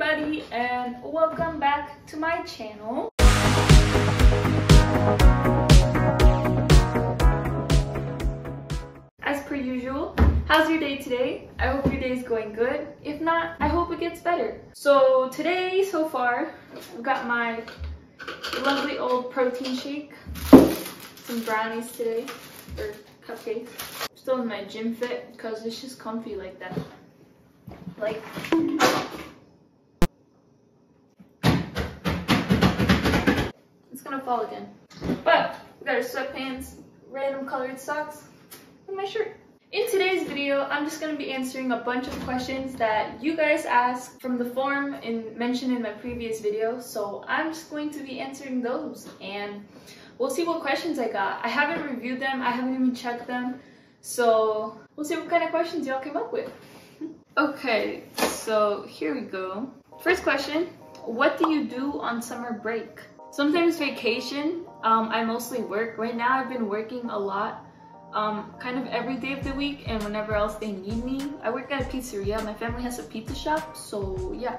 everybody, and welcome back to my channel. As per usual, how's your day today? I hope your day is going good. If not, I hope it gets better. So today, so far, I've got my lovely old protein shake, some brownies today, or cupcakes. Still in my gym fit because it's just comfy like that. Like, it's gonna fall again. But we got our sweatpants, random colored socks, and my shirt. In today's video, I'm just gonna be answering a bunch of questions that you guys asked from the forum mentioned in my previous video. So I'm just going to be answering those, and we'll see what questions I got. I haven't reviewed them, I haven't even checked them. So we'll see what kind of questions y'all came up with. Okay, so here we go. First question, what do you do on summer break? Sometimes vacation. I mostly work. Right now I've been working a lot, kind of every day of the week and whenever else they need me. I work at a pizzeria. My family has a pizza shop, so yeah.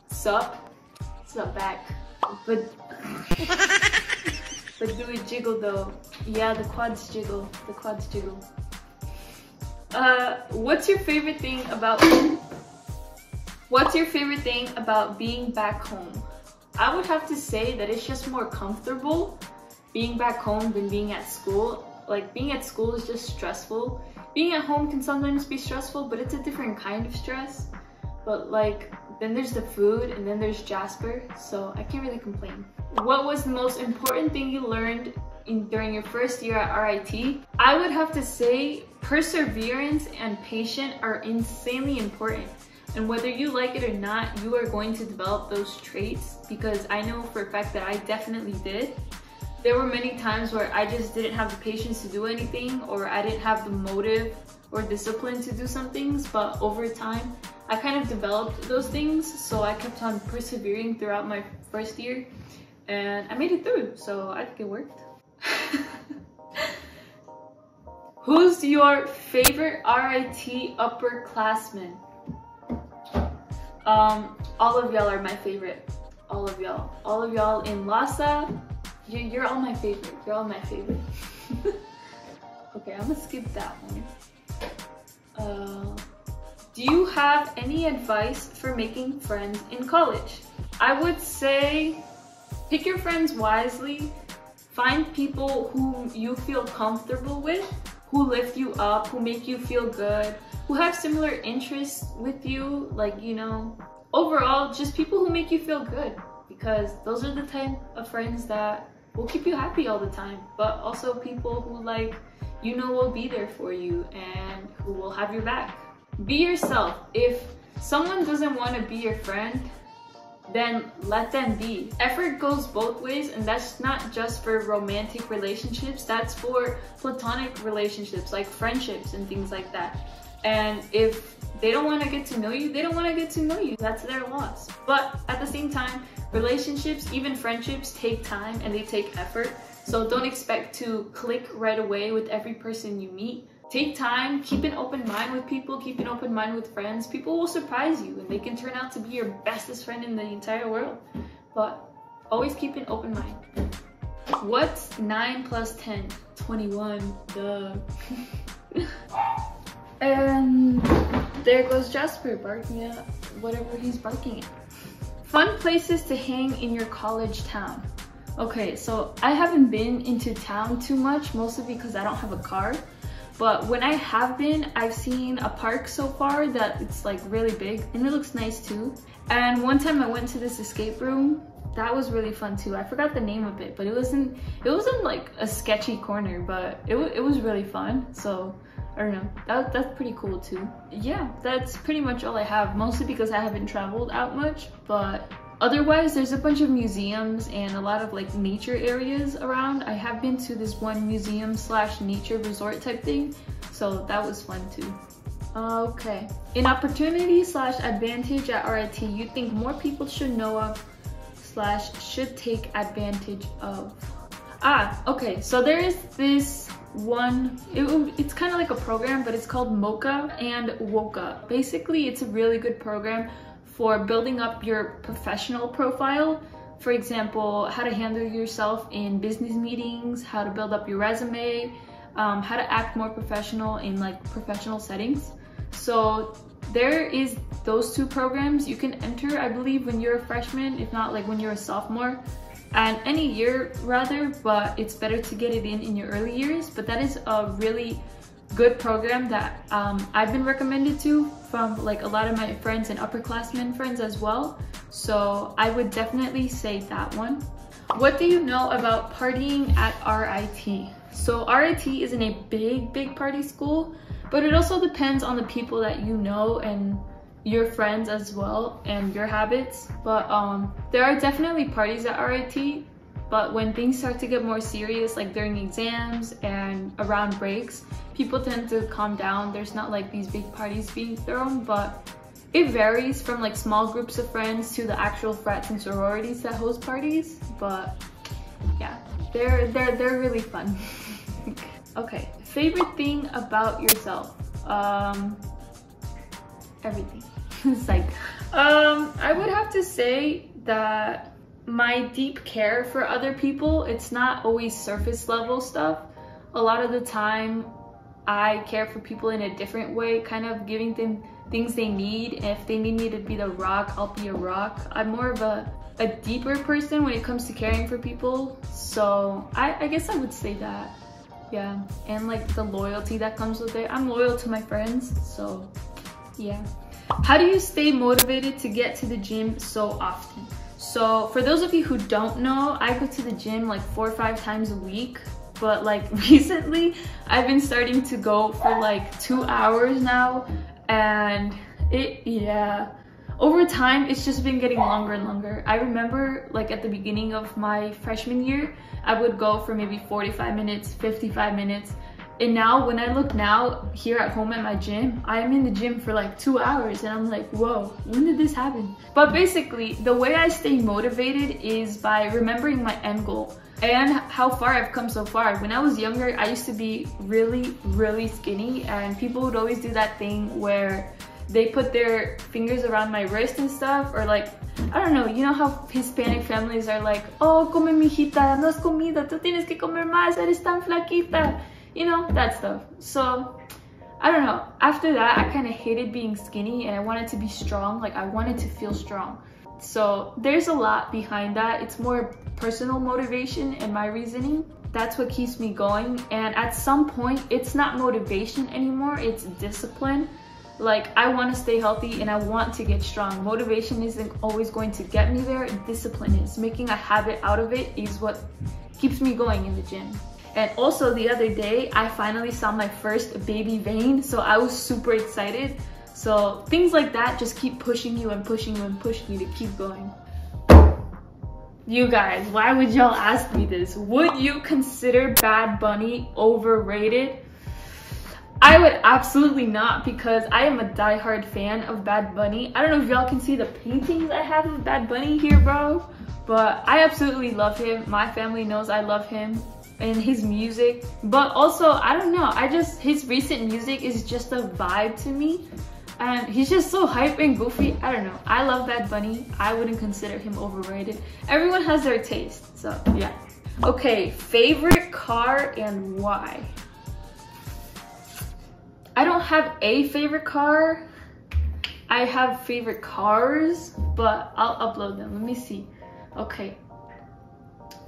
Sup back. But do it jiggle though. Yeah, the quads jiggle. What's your favorite thing about being back home? I would have to say that it's just more comfortable being back home than being at school. Like, being at school is just stressful. Being at home can sometimes be stressful, but it's a different kind of stress. But like, then there's the food and then there's Jasper, so I can't really complain. What was the most important thing you learned during your first year at RIT? I would have to say perseverance and patience are insanely important. And whether you like it or not, you are going to develop those traits, because I know for a fact that I definitely did. There were many times where I just didn't have the patience to do anything, or I didn't have the motive or discipline to do some things, but over time, I kind of developed those things, so I kept on persevering throughout my first year, and I made it through, so I think it worked. Who's your favorite RIT upperclassman? All of y'all are my favorite. All of y'all in Lhasa, you're all my favorite. You're all my favorite. Okay, I'm gonna skip that one. Do you have any advice for making friends in college? I would say pick your friends wisely. Find people whom you feel comfortable with, who lift you up, who make you feel good, who have similar interests with you, like, you know, overall, just people who make you feel good, because those are the type of friends that will keep you happy all the time, but also people who, like, you know, will be there for you and who will have your back. Be yourself. If someone doesn't want to be your friend, then let them be. Effort goes both ways, and that's not just for romantic relationships, that's for platonic relationships like friendships and things like that. And if they don't want to get to know you, they don't want to get to know you. That's their loss. But at the same time, relationships, even friendships, take time and they take effort. So don't expect to click right away with every person you meet. Take time, keep an open mind with people, keep an open mind with friends. People will surprise you and they can turn out to be your bestest friend in the entire world. But always keep an open mind. What's 9 plus 10? 21, duh. And there goes Jasper barking at whatever he's barking at. Fun places to hang in your college town. Okay, so I haven't been into town too much, mostly because I don't have a car. But when I have been, I've seen a park so far that it's like really big and it looks nice too. And one time I went to this escape room. That was really fun too. I forgot the name of it, but it wasn't like a sketchy corner, but it was really fun. So I don't know, that's pretty cool too. Yeah, that's pretty much all I have, mostly because I haven't traveled out much, but otherwise there's a bunch of museums and a lot of like nature areas around. I have been to this one museum / nature resort type thing, so that was fun too. Okay, an opportunity / advantage at RIT you think more people should know of / should take advantage of? Okay, so there is this one, it's kind of like a program, but it's called Mocha and Woka. Basically, it's a really good program for building up your professional profile. For example, how to handle yourself in business meetings, how to build up your resume, how to act more professional in like professional settings. So there is those two programs you can enter, I believe, when you're a freshman, if not like when you're a sophomore, and any year rather, but it's better to get it in your early years. But that is a really good program that I've been recommended to from like a lot of my friends and upperclassmen friends as well. So I would definitely say that one. What do you know about partying at RIT? So RIT isn't a big party school, but it also depends on the people that you know and your friends as well and your habits. But there are definitely parties at RIT, but when things start to get more serious, like during exams and around breaks, people tend to calm down. There's not like these big parties being thrown, but it varies from like small groups of friends to the actual frats and sororities that host parties. But yeah, they're really fun. Okay, favorite thing about yourself? Everything. It's like, I would have to say that my deep care for other people, it's not always surface level stuff. A lot of the time, I care for people in a different way, kind of giving them things they need. If they need me to be the rock, I'll be a rock. I'm more of a deeper person when it comes to caring for people. So I guess I would say that. Yeah, and like the loyalty that comes with it. I'm loyal to my friends, so yeah. How do you stay motivated to get to the gym so often? So for those of you who don't know, I go to the gym like 4 or 5 times a week, but like recently I've been starting to go for like 2 hours now, and over time it's just been getting longer and longer. I remember like at the beginning of my freshman year, I would go for maybe 45 minutes, 55 minutes. And now when I look now here at home at my gym, I am in the gym for like 2 hours and I'm like, whoa, when did this happen? But basically the way I stay motivated is by remembering my end goal and how far I've come so far. When I was younger, I used to be really skinny, and people would always do that thing where they put their fingers around my wrist and stuff, or like, I don't know, you know how Hispanic families are like, oh, come mijita, no es comida, tú tienes que comer más, eres tan flaquita. You know, that stuff. So I don't know, after that I kind of hated being skinny and I wanted to be strong. Like I wanted to feel strong. So there's a lot behind that. It's more personal motivation and my reasoning. That's what keeps me going. And at some point it's not motivation anymore, it's discipline. Like I want to stay healthy and I want to get strong. Motivation isn't always going to get me there. Discipline is. Making a habit out of it is what keeps me going in the gym. And also the other day, I finally saw my first baby vein, so I was super excited. So things like that just keep pushing you and pushing you and pushing you to keep going. You guys, why would y'all ask me this? Would you consider Bad Bunny overrated? I would absolutely not, because I am a diehard fan of Bad Bunny. I don't know if y'all can see the paintings I have of Bad Bunny here, bro, but I absolutely love him. My family knows I love him and his music, but also I don't know, his recent music is just a vibe to me, and he's just so hype and goofy. I don't know, I love Bad Bunny. I wouldn't consider him overrated. Everyone has their taste, so yeah. Okay, favorite car and why? I don't have a favorite car. I have favorite cars, but I'll upload them. Let me see. Okay,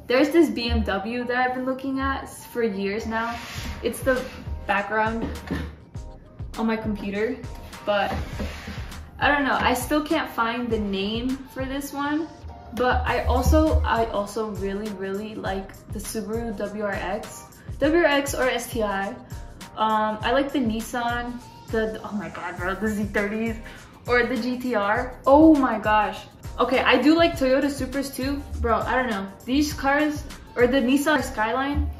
there's this BMW that I've been looking at for years now. It's the background on my computer, but I don't know. I still can't find the name for this one. But I also really like the Subaru WRX or STI. I like the Nissan, oh my god, bro, the Z30s or the GTR. Oh my gosh. Okay, I do like Toyota Supras too, bro. I don't know, these cars, or the Nissan Skyline,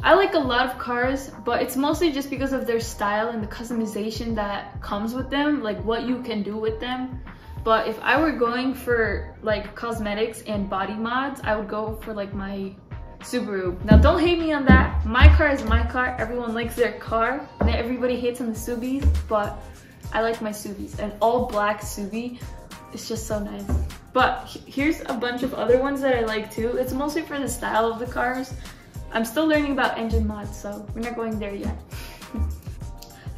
I like a lot of cars, but it's mostly just because of their style and the customization that comes with them, like what you can do with them. But if I were going for like cosmetics and body mods, I would go for like my Subaru. Now don't hate me on that, my car is my car. Everyone likes their car, and everybody hates on the Subis, but I like my Subis. An all black Subi, It's just so nice. But here's a bunch of other ones that I like too. It's mostly for the style of the cars. I'm still learning about engine mods, so we're not going there yet.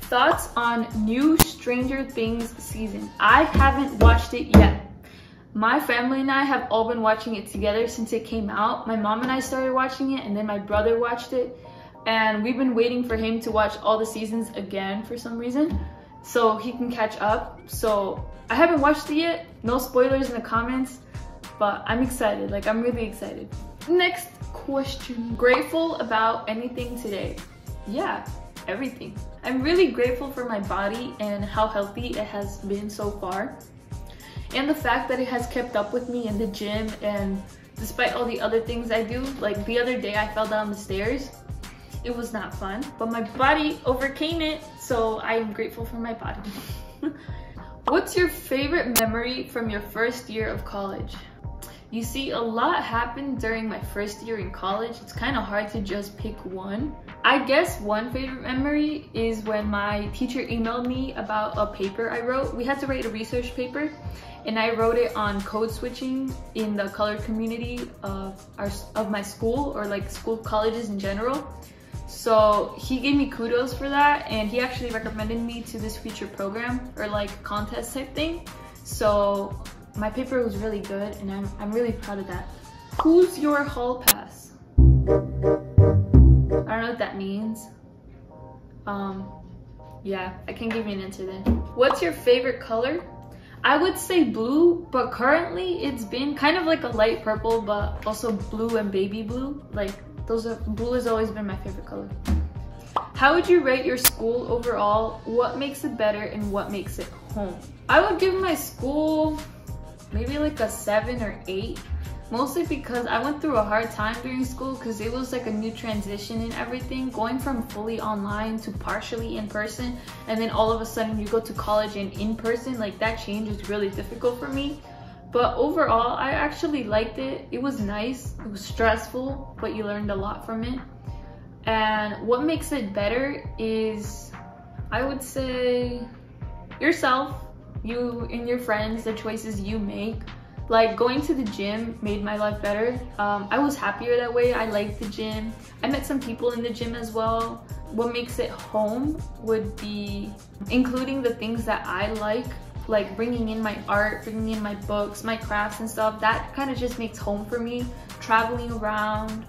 Thoughts on new Stranger Things season? I haven't watched it yet. My family and I have all been watching it together since it came out. My mom and I started watching it, and then my brother watched it. And we've been waiting for him to watch all the seasons again for some reason, so he can catch up. So I haven't watched it yet. No spoilers in the comments, but I'm excited. Like, I'm really excited. Next question. Grateful about anything today? Yeah, everything. I'm really grateful for my body and how healthy it has been so far. And the fact that it has kept up with me in the gym, and despite all the other things I do. Like the other day I fell down the stairs. It was not fun, but my body overcame it, so I am grateful for my body. What's your favorite memory from your first year of college? You see, a lot happened during my first year in college. It's kind of hard to just pick one. I guess one favorite memory is when my teacher emailed me about a paper I wrote. We had to write a research paper, and I wrote it on code switching in the colored community of my school, or like school colleges in general. So he gave me kudos for that, and he actually recommended me to this future program, or like contest type thing. So my paper was really good, and I'm really proud of that. Who's your hall pass? I don't know what that means. Yeah, I can't give you an answer then. What's your favorite color? I would say blue, but currently it's been kind of like a light purple, but also blue and baby blue. Like blue has always been my favorite color. How would you rate your school overall? What makes it better and what makes it home? I would give my school maybe like a 7 or 8. Mostly because I went through a hard time during school, because it was like a new transition and everything, going from fully online to partially in person, and then all of a sudden you go to college and in person. Like that change is really difficult for me. But overall, I actually liked it. It was nice. It was stressful, but you learned a lot from it. And what makes it better is, I would say, yourself, you and your friends, the choices you make. Like going to the gym made my life better. I was happier that way. I liked the gym. I met some people in the gym as well. What makes it home would be including the things that I like bringing in my art, bringing in my books, my crafts and stuff. That kind of just makes home for me. Traveling around.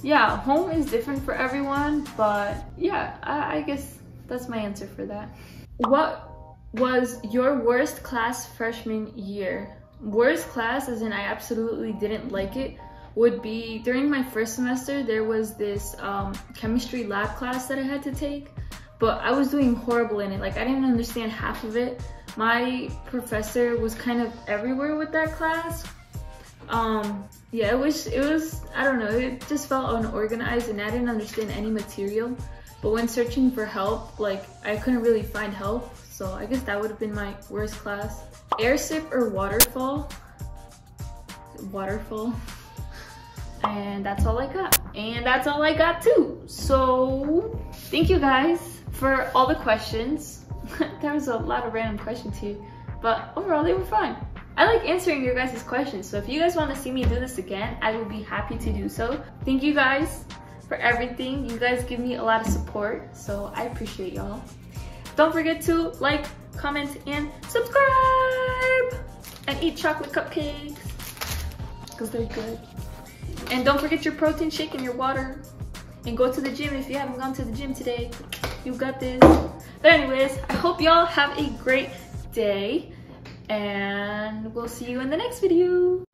Yeah, home is different for everyone, but yeah, I guess that's my answer for that. What was your worst class freshman year? Worst class, as in I absolutely didn't like it, would be during my first semester. There was this chemistry lab class that I had to take, but I was doing horrible in it. Like I didn't understand half of it. My professor was kind of everywhere with that class. Yeah, it was I don't know, it just felt unorganized, and I didn't understand any material. But when searching for help, like I couldn't really find help. So I guess that would have been my worst class. Air sip or waterfall? Waterfall. And that's all I got. And that's all I got too. So thank you guys for all the questions. There was a lot of random questions here, but overall they were fun. I like answering your guys' questions. So if you guys want to see me do this again, I will be happy to do so. Thank you guys for everything. You guys give me a lot of support, so I appreciate y'all. Don't forget to like, comment, and subscribe! And eat chocolate cupcakes, because they're good. And don't forget your protein shake and your water. And go to the gym if you haven't gone to the gym today. You got this. But anyways, I hope y'all have a great day. And we'll see you in the next video.